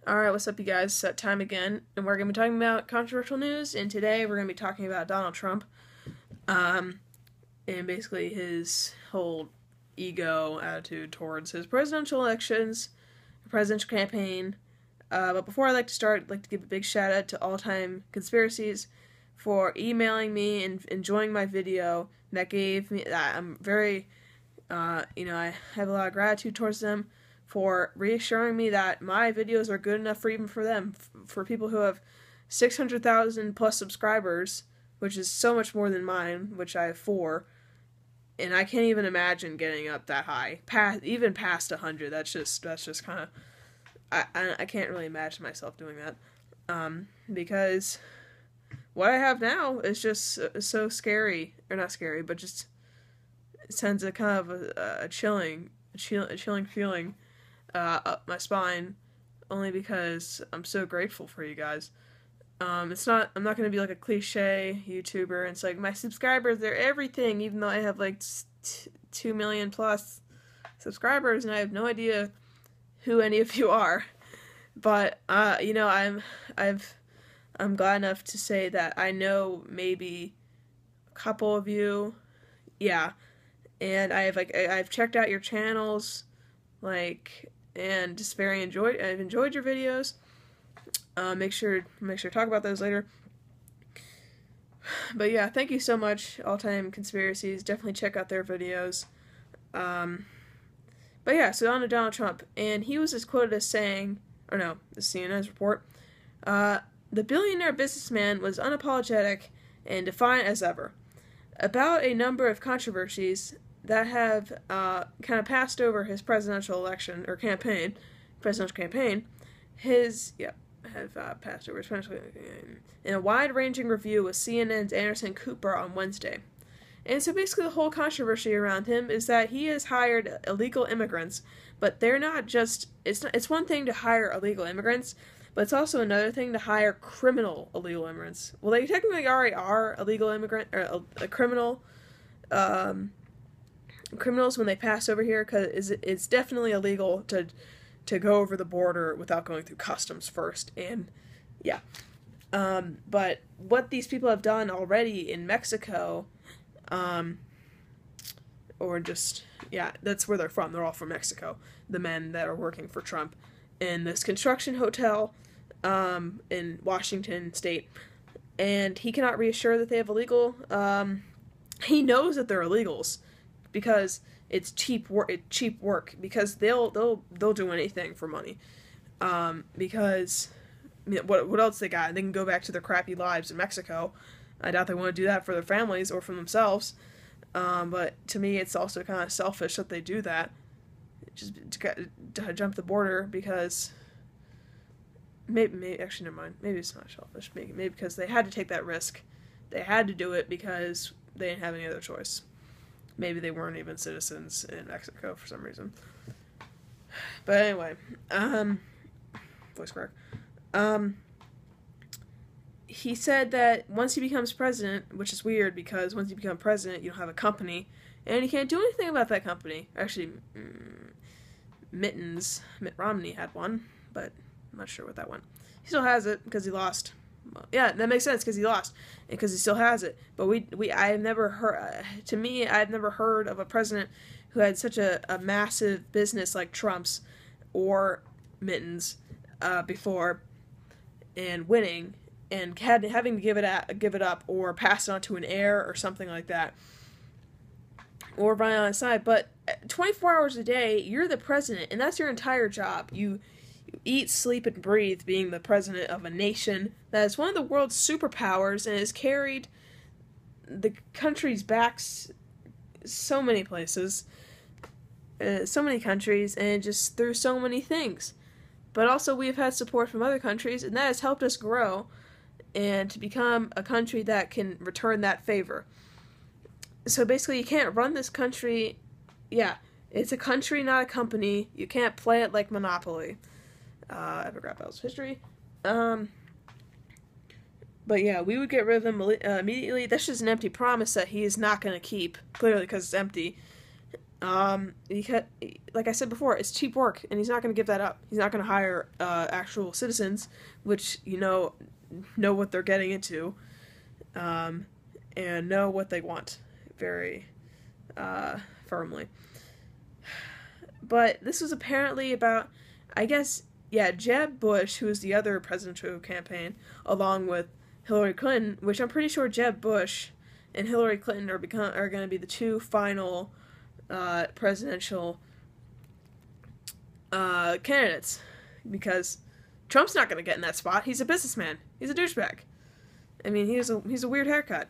Alright, what's up, you guys? It's that time again, and we're going to be talking about controversial news, and today we're going to be talking about Donald Trump, um, and basically his whole ego attitude towards his presidential elections, presidential campaign. But before I like to start, I'd like to give a big shout out to All Time Conspiracies for emailing me and enjoying my video. That gave me, I'm very, I have a lot of gratitude towards them for reassuring me that my videos are good enough for even for them, for people who have 600,000 plus subscribers, which is so much more than mine, which I have 4, and I can't even imagine getting up that high, even past 100. That's just kind of, I can't really imagine myself doing that, because what I have now is just so scary, or not scary, but just it sends a kind of a chilling feeling up my spine, only because I'm so grateful for you guys. I'm not going to be like a cliche YouTuber, and it's like, my subscribers, they're everything, even though I have like 2 million plus subscribers, and I have no idea who any of you are. But, I'm glad enough to say that I know maybe a couple of you, yeah, and I've checked out your channels, and just I've enjoyed your videos. Make sure to talk about those later. But yeah, thank you so much, All Time Conspiracies. Definitely check out their videos. But yeah, so on to Donald Trump, and he was just quoted as saying, or no, the CNN's report, the billionaire businessman was unapologetic and defiant as ever about a number of controversies that have kind of passed over his presidential campaign. Have passed over his presidential campaign in a wide-ranging review with CNN's Anderson Cooper on Wednesday. And so basically the whole controversy around him is that he has hired illegal immigrants, but they're not just, it's one thing to hire illegal immigrants, but it's also another thing to hire criminal illegal immigrants. Well, they technically already are illegal immigrant, or a criminal, criminals when they pass over here, because it's definitely illegal to go over the border without going through customs first, and yeah. But what these people have done already in Mexico, or just, yeah, that's where they're from. They're all from Mexico, the men that are working for Trump in this construction hotel in Washington State. And he cannot reassure that they have illegal, he knows that they're illegals because it's cheap work, because they'll do anything for money. Because what else they got? They can go back to their crappy lives in Mexico. I doubt they want to do that for their families or for themselves. But to me, it's also kind of selfish that they do that, just to jump the border, because maybe actually, never mind. Maybe it's not selfish. Maybe because they had to take that risk. They had to do it because they didn't have any other choice. Maybe they weren't even citizens in Mexico for some reason. But anyway, voice crack. He said that once he becomes president, which is weird because once you become president, you don't have a company, and you can't do anything about that company. Actually, Mitt Romney had one, but I'm not sure what that one. He still has it because he lost. Well, yeah, that makes sense because he lost and because he still has it. But I've never heard. To me, I've never heard of a president who had such a massive business like Trump's or Mitten's before, and winning, and having to give it up or pass it on to an heir or something like that, or run on the side. But 24 hours a day, you're the president, and that's your entire job. You eat, sleep, and breathe being the president of a nation that is one of the world's superpowers and has carried the country's backs so many places, so many countries, and just through so many things. But also we've had support from other countries, and that has helped us grow and to become a country that can return that favor. So basically, you can't run this country. Yeah, it's a country, not a company. You can't play it like Monopoly. Epigraph Battles of History. But yeah, we would get rid of him immediately. That's just an empty promise that he is not going to keep, clearly, because it's empty. Because, like I said before, it's cheap work, and he's not going to give that up. He's not going to hire actual citizens, which know what they're getting into, and know what they want very firmly. But this was apparently about, I guess, Jeb Bush, who was the other presidential campaign, along with Hillary Clinton, which I'm pretty sure Jeb Bush and Hillary Clinton are going to be the two final presidential candidates, because Trump's not going to get in that spot. He's a businessman. He's a douchebag. I mean, he's a weird haircut.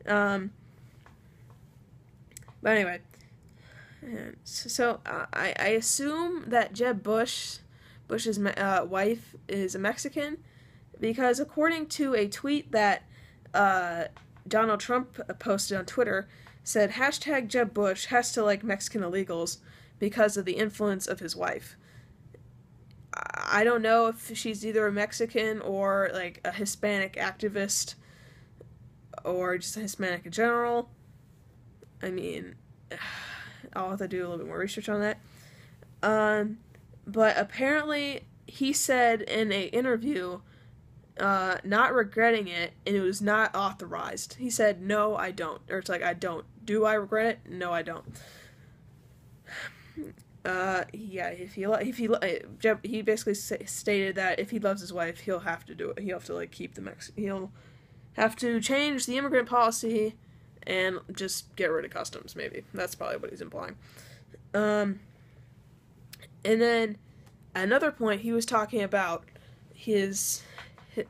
But anyway, so I assume that Jeb Bush's wife is a Mexican, because according to a tweet that Donald Trump posted on Twitter, said hashtag Jeb Bush has to like Mexican illegals because of the influence of his wife. I don't know if she's either a Mexican or like a Hispanic activist or just a Hispanic in general. I mean, I'll have to do a little bit more research on that. But apparently he said in an interview, not regretting it, and it was not authorized. He said, "No, I don't." Or it's like, "I don't. Do I regret it? No, I don't." He basically stated that if he loves his wife, he'll have to do it. He'll have to like keep he'll have to change the immigrant policy and just get rid of customs. Maybe that's probably what he's implying. And then another point, he was talking about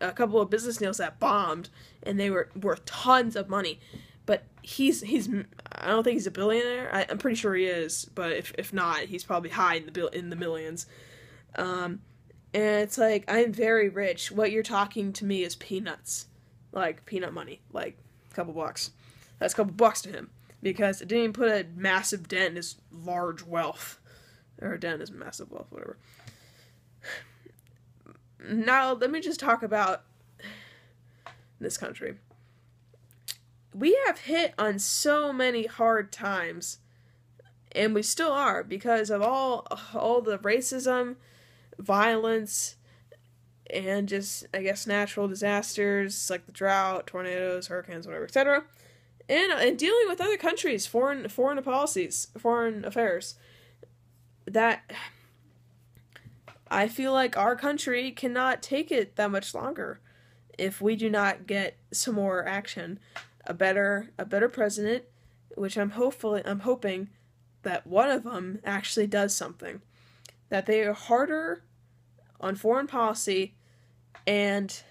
a couple of business deals that bombed, and they were worth tons of money. But he's I don't think he's a billionaire. I'm pretty sure he is, but if not, he's probably high in the millions. And it's like, I'm very rich. What you're talking to me is peanuts, like peanut money, like a couple bucks. That's a couple bucks to him, because it didn't even put a massive dent in his large wealth, or a dent in his massive wealth, whatever. Now let me just talk about this country. We have hit on so many hard times, and we still are, because of all the racism, violence, and just, I guess, natural disasters like the drought, tornadoes, hurricanes, whatever, etc. And dealing with other countries, foreign policies, foreign affairs. That I feel like our country cannot take it that much longer if we do not get some more action. A better president, which I'm hoping that one of them actually does something, that they are harder on foreign policy, and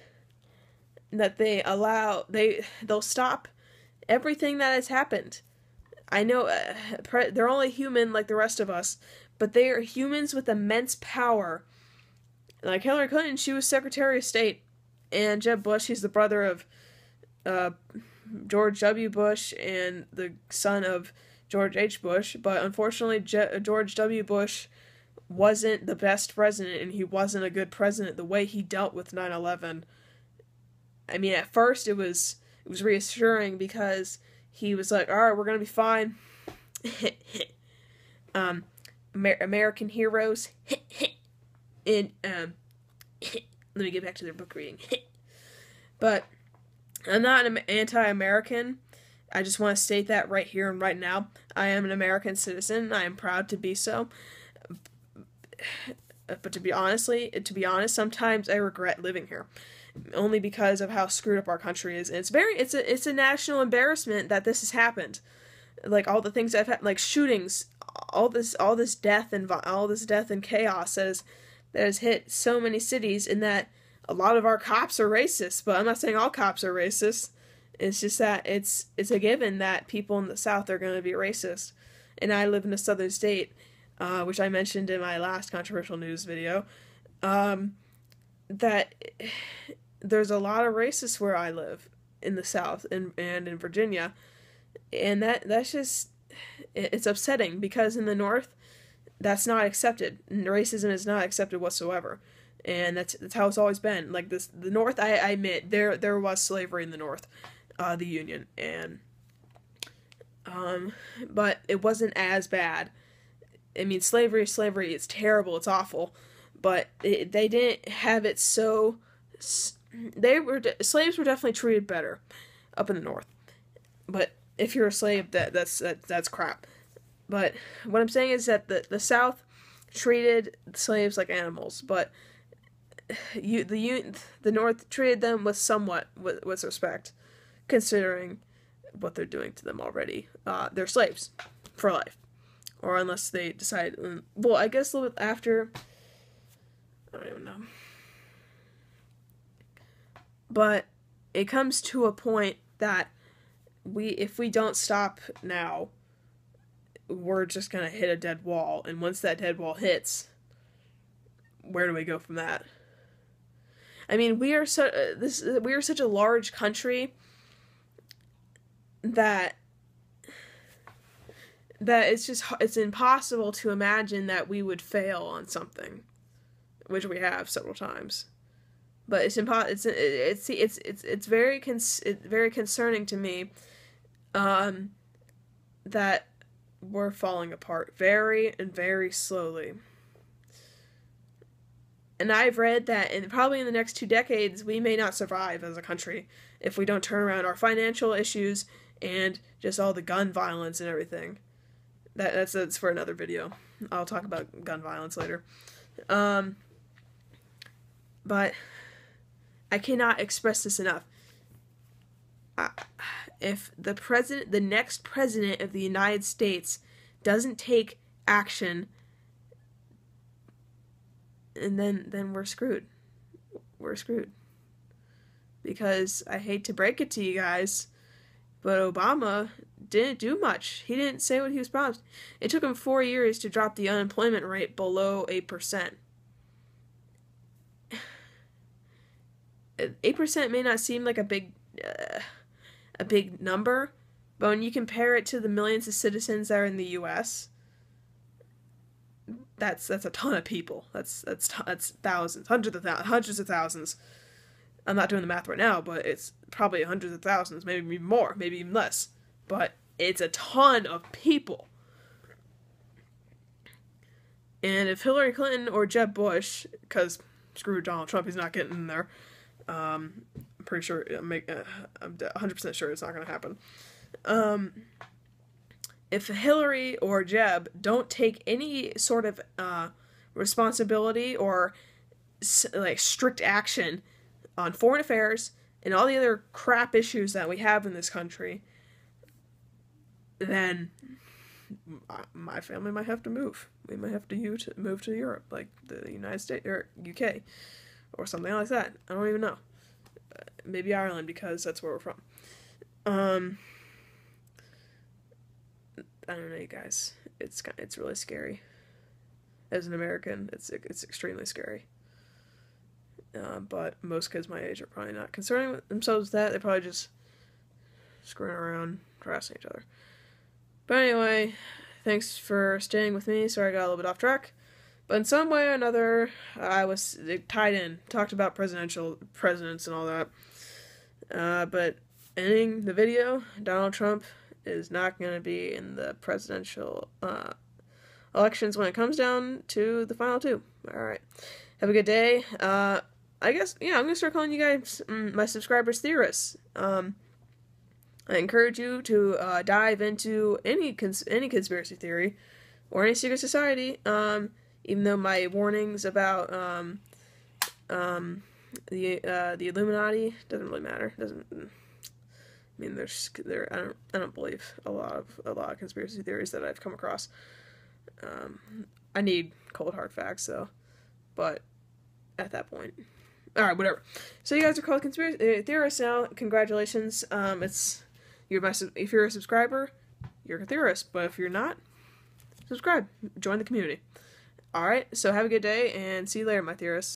that they'll stop everything that has happened. I know they're only human like the rest of us, but they are humans with immense power. Like Hillary Clinton, she was Secretary of State, and Jeb Bush, he's the brother of George W. Bush and the son of George H. Bush, but unfortunately George W. Bush wasn't the best president, and he wasn't a good president the way he dealt with 9/11. I mean, at first it was reassuring, because he was like, "Alright, we're gonna be fine." American heroes. And let me get back to their book reading. But I'm not an anti-American. I just want to state that right here and right now. I am an American citizen. I am proud to be so. But to be honest, sometimes I regret living here, only because of how screwed up our country is. And it's a national embarrassment that this has happened. Like all the things I've had, like shootings, all this death and chaos that has hit so many cities, and that a lot of our cops are racist. But I'm not saying all cops are racist. It's just that it's a given that people in the South are going to be racist. And I live in a southern state, which I mentioned in my last controversial news video, that there's a lot of racists where I live in the South and in Virginia. And that's just, it's upsetting, because in the North, that's not accepted. Racism is not accepted whatsoever. And that's how it's always been. Like the North, I admit, there was slavery in the North, the Union, and but it wasn't as bad. I mean, slavery, it's terrible, it's awful, but they didn't have it so. Slaves were definitely treated better up in the North, but if you're a slave, that's crap. But what I'm saying is that the South treated slaves like animals, but the North treated them with somewhat with respect, considering what they're doing to them already. They're slaves for life, or unless they decide. Well, I guess a little bit after. I don't even know. But it comes to a point that if we don't stop now, we're just gonna hit a dead wall, and once that dead wall hits, where do we go from that? I mean, we are such a large country that it's impossible to imagine that we would fail on something, which we have several times. But it's very concerning to me that we're falling apart very slowly. And I've read that probably in the next 2 decades, we may not survive as a country if we don't turn around our financial issues and just all the gun violence and everything. That's for another video. I'll talk about gun violence later. But I cannot express this enough. If the next president of the United States doesn't take action, and then we're screwed. We're screwed. Because I hate to break it to you guys, but Obama didn't do much. He didn't say what he was promised. It took him 4 years to drop the unemployment rate below 8%. 8% may not seem like a big number, but when you compare it to the millions of citizens that are in the U.S., that's a ton of people. That's thousands, hundreds of thousands. I'm not doing the math right now, but it's probably hundreds of thousands, maybe even more, maybe even less. But it's a ton of people. And if Hillary Clinton or Jeb Bush, because screw Donald Trump, he's not getting in there. I'm pretty sure, I'm 100% sure it's not going to happen. If Hillary or Jeb don't take any sort of responsibility or strict action on foreign affairs and all the other crap issues that we have in this country, then my family might have to move. We might have to move to Europe, like the United States or UK, or something like that. I don't even know. Maybe Ireland, because that's where we're from. I don't know, you guys. It's really scary. As an American, it's extremely scary. But most kids my age are probably not concerning themselves with that. They're probably just screwing around, harassing each other. But anyway, thanks for staying with me. Sorry I got a little bit off track. But in some way or another, I was tied in. Talked about presidents and all that. But ending the video, Donald Trump is not going to be in the presidential elections when it comes down to the final two. Alright. Have a good day. I guess, I'm going to start calling you guys my subscribers theorists. I encourage you to dive into any conspiracy theory or any secret society, even though my warnings about the Illuminati doesn't really matter. I mean, I don't believe a lot of conspiracy theories that I've come across. I need cold hard facts though, but at that point, all right, whatever. So you guys are called conspiracy theorists now. Congratulations. If you're a subscriber, you're a theorist. But if you're not, subscribe. Join the community. All right. So have a good day and see you later, my theorists.